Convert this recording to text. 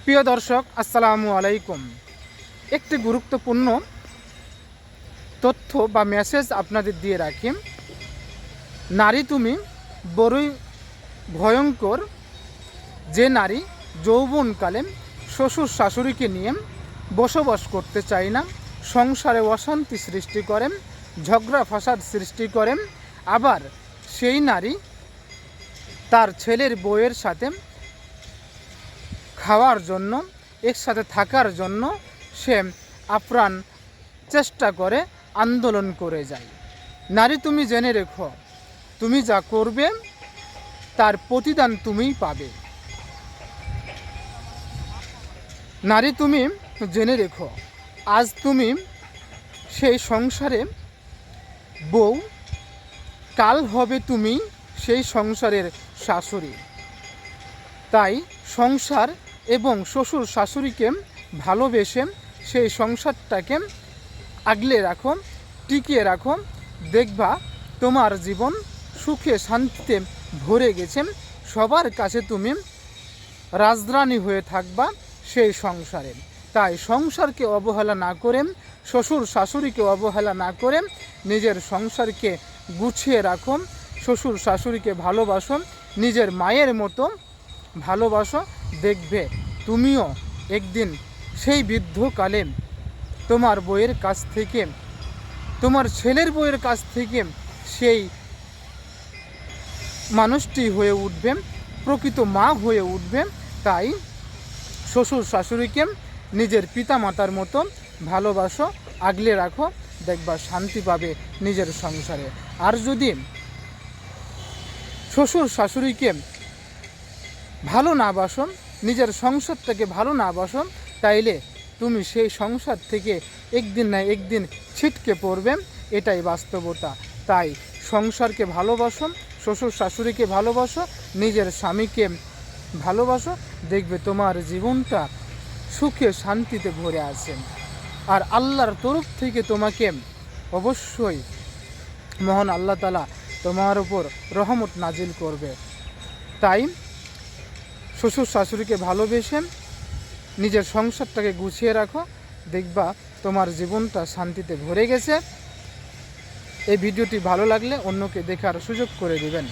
প্রিয় দর্শক, আসসালামু আলাইকুম। একটি গুরুত্বপূর্ণ তথ্য বা মেসেজ আপনাদের দিয়ে রাখি। নারী তুমি বড়ই ভয়ঙ্কর। যে নারী যৌবনকালে শ্বশুর শাশুড়িকে নিয়ে বসবাস করতে চায় না, সংসারে অশান্তি সৃষ্টি করেন, ঝগড়া ফাসাদ সৃষ্টি করেন, আবার সেই নারী তার ছেলের বউয়ের সাথে খাওয়ার জন্য, একসাথে থাকার জন্য সে আপ্রাণ চেষ্টা করে, আন্দোলন করে যায়। নারী তুমি জেনে রেখো, তুমি যা করবে তার প্রতিদান তুমিই পাবে। নারী তুমি জেনে রেখো, আজ তুমি সেই সংসারে বউ, কাল হবে তুমি সেই সংসারের শাশুড়ি। তাই সংসার এবং শ্বশুর শাশুড়িকে ভালোবেসে সেই সংসারটাকে আগলে রাখো, টিকিয়ে রাখো। দেখবা তোমার জীবন সুখে শান্তিতে ভরে গেছে। সবার কাছে তুমি রাজরানী হয়ে থাকবা সেই সংসারে। তাই সংসারকে অবহেলা না করে, শ্বশুর শাশুড়িকে অবহেলা না করে নিজের সংসারকে গুছিয়ে রাখো, শ্বশুর শাশুড়িকে ভালোবাসো, নিজের মায়ের মতো ভালোবাসো। দেখবে তুমিও একদিন সেই বৃদ্ধকালে তোমার বউয়ের কাছ থেকে, তোমার ছেলের বউয়ের কাছ থেকে সেই মানুষটি হয়ে উঠবে, প্রকৃত মা হয়ে উঠবে। তাই শ্বশুর শাশুড়িকে নিজের পিতা মাতার মতো ভালোবাসো, আগলে রাখো, দেখবা শান্তি পাবে নিজের সংসারে। আর যদি শ্বশুর শাশুড়িকে ভালো না বাসো, নিজের সংসারটাকে ভালো না বাসো, তাইলে তুমি সেই সংসার থেকে একদিন না একদিন ছিটকে পড়বে। এটাই বাস্তবতা। তাই সংসারকে ভালোবাসো, শ্বশুর শাশুড়িকে ভালোবাসো, নিজের স্বামীকে ভালোবাসো। দেখবে তোমার জীবনটা সুখে শান্তিতে ভরে আছে। আর আল্লাহর তরফ থেকে তোমাকে অবশ্যই মহান আল্লাহ তাআলা তোমার উপর রহমত নাজিল করবে। তাই শ্বশুর শাশুড়িকে ভালোবেসে নিজের সংসারটাকে গুছিয়ে রাখো, দেখবা তোমার জীবনটা শান্তিতে ভরে গেছে। এই ভিডিওটি ভালো লাগলে অন্যকে দেখার সুযোগ করে দিবেন।